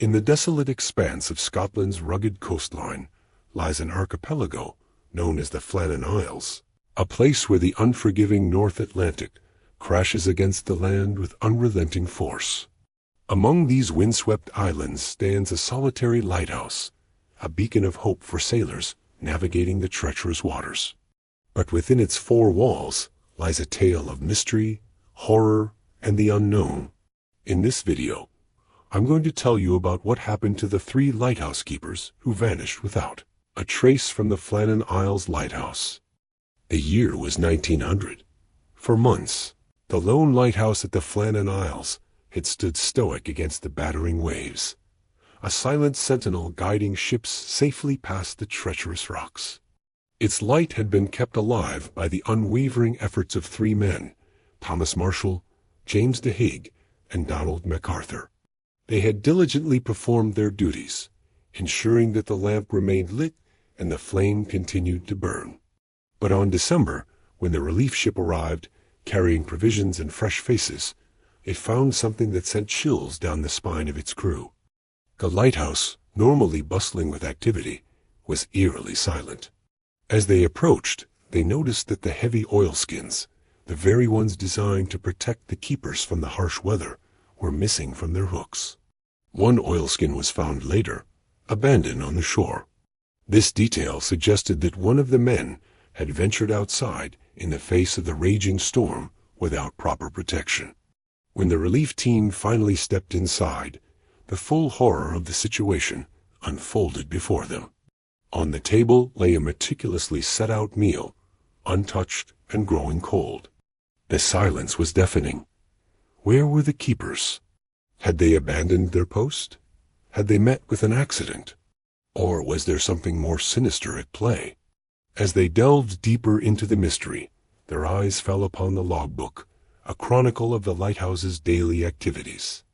In the desolate expanse of Scotland's rugged coastline lies an archipelago known as the Flannan Isles, a place where the unforgiving North Atlantic crashes against the land with unrelenting force. Among these windswept islands stands a solitary lighthouse, a beacon of hope for sailors navigating the treacherous waters. But within its four walls lies a tale of mystery, horror, and the unknown. In this video, I'm going to tell you about what happened to the 3 lighthouse keepers who vanished without a trace from the Flannan Isles Lighthouse. The year was 1900. For months, the lone lighthouse at the Flannan Isles had stood stoic against the battering waves, a silent sentinel guiding ships safely past the treacherous rocks. Its light had been kept alive by the unwavering efforts of 3 men, Thomas Marshall, James de Hague, and Donald MacArthur. They had diligently performed their duties, ensuring that the lamp remained lit and the flame continued to burn. But on December, when the relief ship arrived, carrying provisions and fresh faces, it found something that sent chills down the spine of its crew. The lighthouse, normally bustling with activity, was eerily silent. As they approached, they noticed that the heavy oilskins, the very ones designed to protect the keepers from the harsh weather, were missing from their hooks. One oilskin was found later, abandoned on the shore. This detail suggested that one of the men had ventured outside in the face of the raging storm without proper protection. When the relief team finally stepped inside, the full horror of the situation unfolded before them. On the table lay a meticulously set-out meal, untouched and growing cold. The silence was deafening. Where were the keepers? Had they abandoned their post? Had they met with an accident? Or was there something more sinister at play? As they delved deeper into the mystery, their eyes fell upon the logbook, a chronicle of the lighthouse's daily activities.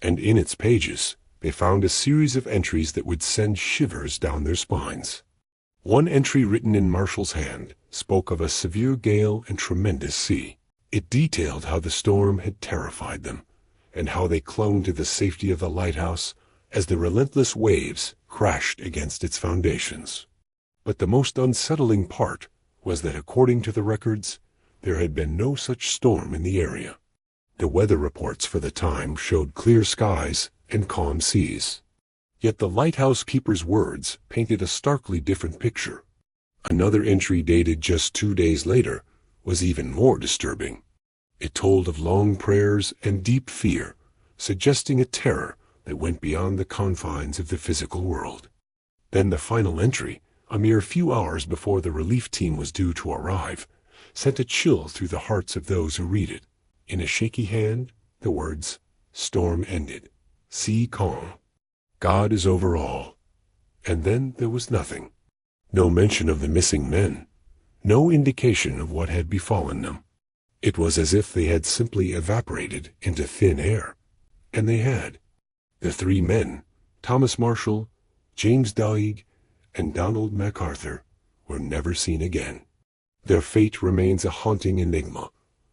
And in its pages, they found a series of entries that would send shivers down their spines. One entry written in Marshall's hand spoke of a severe gale and tremendous sea. It detailed how the storm had terrified them, and how they clung to the safety of the lighthouse as the relentless waves crashed against its foundations. But the most unsettling part was that according to the records, there had been no such storm in the area. The weather reports for the time showed clear skies and calm seas. Yet the lighthouse keeper's words painted a starkly different picture. Another entry dated just 2 days later was even more disturbing. It told of long prayers and deep fear, suggesting a terror that went beyond the confines of the physical world. Then the final entry, a mere few hours before the relief team was due to arrive, sent a chill through the hearts of those who read it. In a shaky hand, the words, "Storm ended. Sea calm. God is over all." And then there was nothing. No mention of the missing men. No indication of what had befallen them. It was as if they had simply evaporated into thin air. And they had. The 3 men, Thomas Marshall, James de Hague, and Donald MacArthur, were never seen again. Their fate remains a haunting enigma,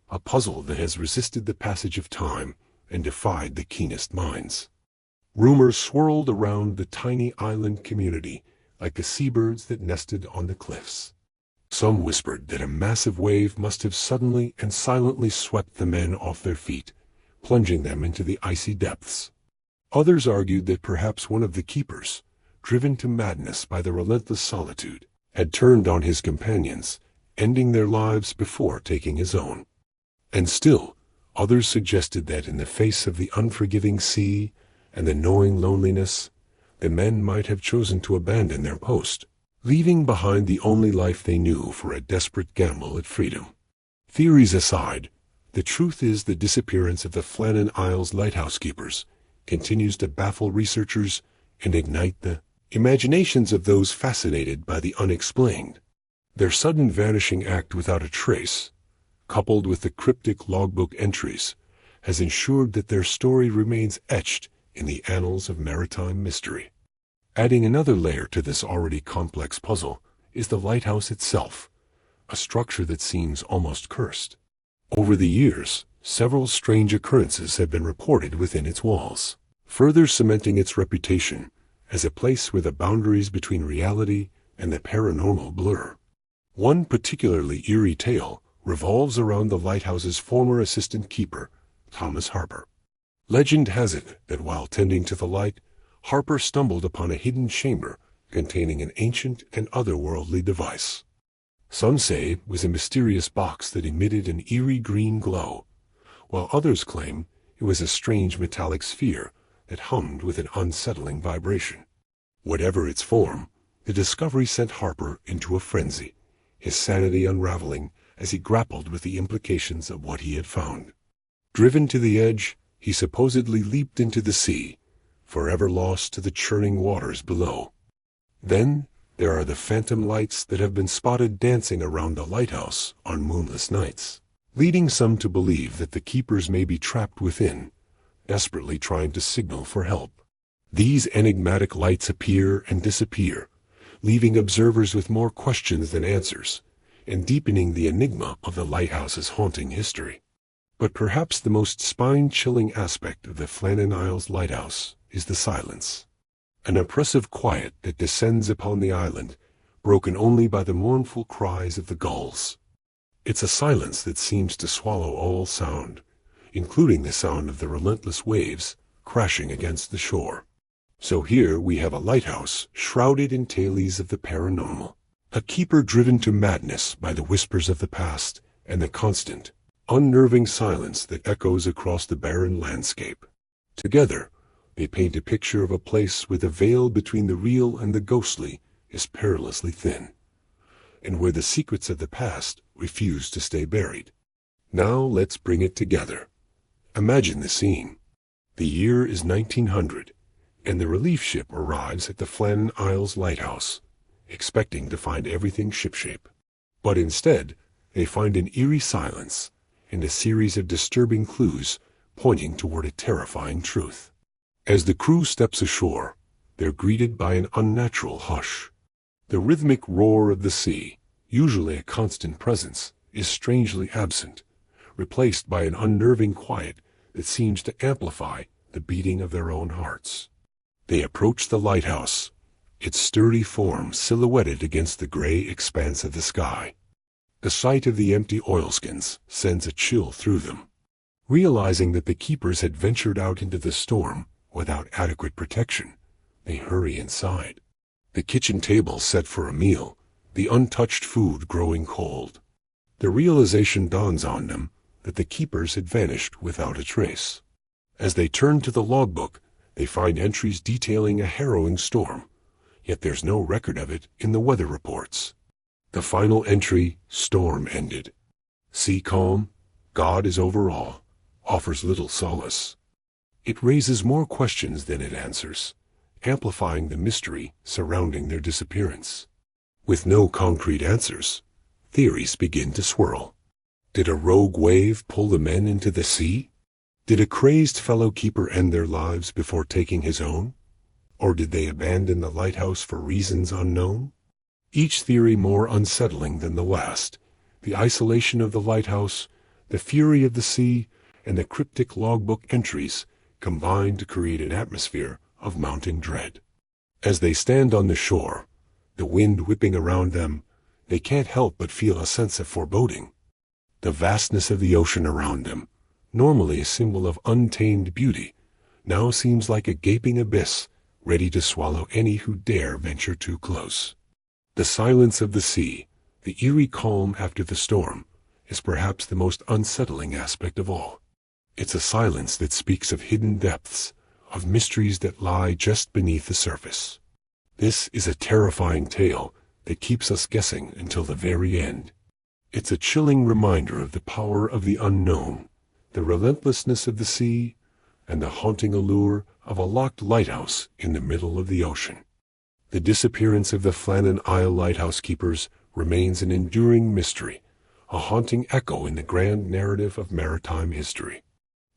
a puzzle that has resisted the passage of time and defied the keenest minds. Rumors swirled around the tiny island community like the seabirds that nested on the cliffs. Some whispered that a massive wave must have suddenly and silently swept the men off their feet, plunging them into the icy depths. Others argued that perhaps one of the keepers, driven to madness by the relentless solitude, had turned on his companions, ending their lives before taking his own. And still, others suggested that in the face of the unforgiving sea and the gnawing loneliness, the men might have chosen to abandon their post, leaving behind the only life they knew for a desperate gamble at freedom. Theories aside, the truth is the disappearance of the Flannan Isles Lighthouse keepers continues to baffle researchers and ignite the imaginations of those fascinated by the unexplained. Their sudden vanishing act without a trace, coupled with the cryptic logbook entries, has ensured that their story remains etched in the annals of maritime mystery. Adding another layer to this already complex puzzle is the lighthouse itself, a structure that seems almost cursed. Over the years, several strange occurrences have been reported within its walls. further cementing its reputation as a place where the boundaries between reality and the paranormal blur. One particularly eerie tale revolves around the lighthouse's former assistant keeper, Thomas Harper. Legend has it that while tending to the light, Harper stumbled upon a hidden chamber containing an ancient and otherworldly device. Some say it was a mysterious box that emitted an eerie green glow, while others claim it was a strange metallic sphere that hummed with an unsettling vibration. Whatever its form, the discovery sent Harper into a frenzy, his sanity unraveling as he grappled with the implications of what he had found. Driven to the edge, he supposedly leaped into the sea, forever lost to the churning waters below. Then there are the phantom lights that have been spotted dancing around the lighthouse on moonless nights, leading some to believe that the keepers may be trapped within, desperately trying to signal for help. These enigmatic lights appear and disappear, leaving observers with more questions than answers, and deepening the enigma of the lighthouse's haunting history. But perhaps the most spine-chilling aspect of the Flannan Isles Lighthouse is the silence. An oppressive quiet that descends upon the island, broken only by the mournful cries of the gulls. It's a silence that seems to swallow all sound, including the sound of the relentless waves crashing against the shore. So here we have a lighthouse shrouded in tales of the paranormal, a keeper driven to madness by the whispers of the past and the constant, unnerving silence that echoes across the barren landscape. Together, they paint a picture of a place where the veil between the real and the ghostly is perilously thin, and where the secrets of the past refuse to stay buried. Now let's bring it together. Imagine the scene. The year is 1900, and the relief ship arrives at the Flannan Isles Lighthouse, expecting to find everything shipshape. But instead, they find an eerie silence and a series of disturbing clues pointing toward a terrifying truth. As the crew steps ashore, they're greeted by an unnatural hush. The rhythmic roar of the sea, usually a constant presence, is strangely absent, replaced by an unnerving quiet that seems to amplify the beating of their own hearts. They approach the lighthouse, its sturdy form silhouetted against the gray expanse of the sky. The sight of the empty oilskins sends a chill through them. Realizing that the keepers had ventured out into the storm without adequate protection, they hurry inside. The kitchen table set for a meal, the untouched food growing cold. The realization dawns on them that the keepers had vanished without a trace. As they turn to the logbook, they find entries detailing a harrowing storm, yet there's no record of it in the weather reports. The final entry, storm ended. Sea calm, God is over all, offers little solace. It raises more questions than it answers, amplifying the mystery surrounding their disappearance. With no concrete answers, theories begin to swirl. Did a rogue wave pull the men into the sea? Did a crazed fellow keeper end their lives before taking his own? Or did they abandon the lighthouse for reasons unknown? Each theory more unsettling than the last. The isolation of the lighthouse, the fury of the sea, and the cryptic logbook entries combine to create an atmosphere of mounting dread. As they stand on the shore, the wind whipping around them, they can't help but feel a sense of foreboding. The vastness of the ocean around them, normally a symbol of untamed beauty, now seems like a gaping abyss ready to swallow any who dare venture too close. The silence of the sea, the eerie calm after the storm, is perhaps the most unsettling aspect of all. It's a silence that speaks of hidden depths, of mysteries that lie just beneath the surface. This is a terrifying tale that keeps us guessing until the very end. It's a chilling reminder of the power of the unknown, the relentlessness of the sea, and the haunting allure of a locked lighthouse in the middle of the ocean. The disappearance of the Flannan Isle lighthouse keepers remains an enduring mystery, a haunting echo in the grand narrative of maritime history.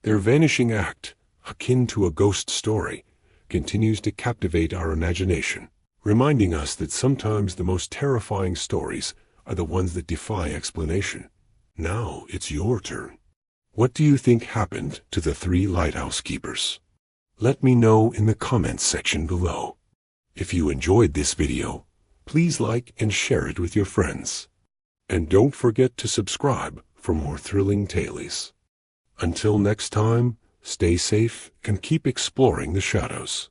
Their vanishing act, akin to a ghost story, continues to captivate our imagination, reminding us that sometimes the most terrifying stories are the ones that defy explanation. Now it's your turn. What do you think happened to the 3 lighthouse keepers? Let me know in the comments section below. If you enjoyed this video, please like and share it with your friends. And don't forget to subscribe for more thrilling tales. Until next time, stay safe and keep exploring the shadows.